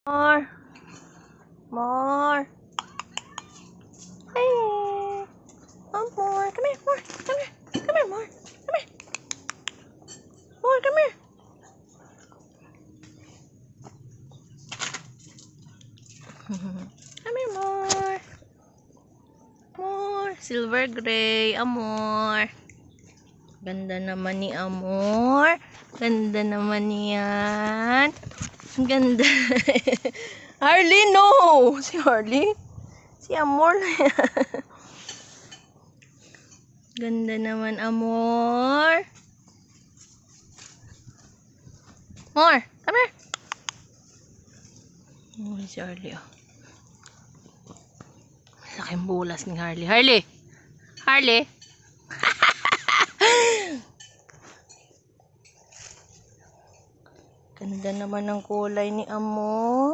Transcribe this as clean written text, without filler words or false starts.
More. More. Hey. Oh, more. Come here, more. Come here. Come here, more. Come here. More, come here. Come here, more. More. Silver gray. Amor. Ganda naman ni Amor. Ganda naman yan. Ganda. Harley, no! Si Harley. Si Amor na yan. Ganda naman, Amor. More. Come here. Oh, si Harley, oh. Laking bulas ni Harley. Harley! Harley! Ganda naman ng kulay ni Amor.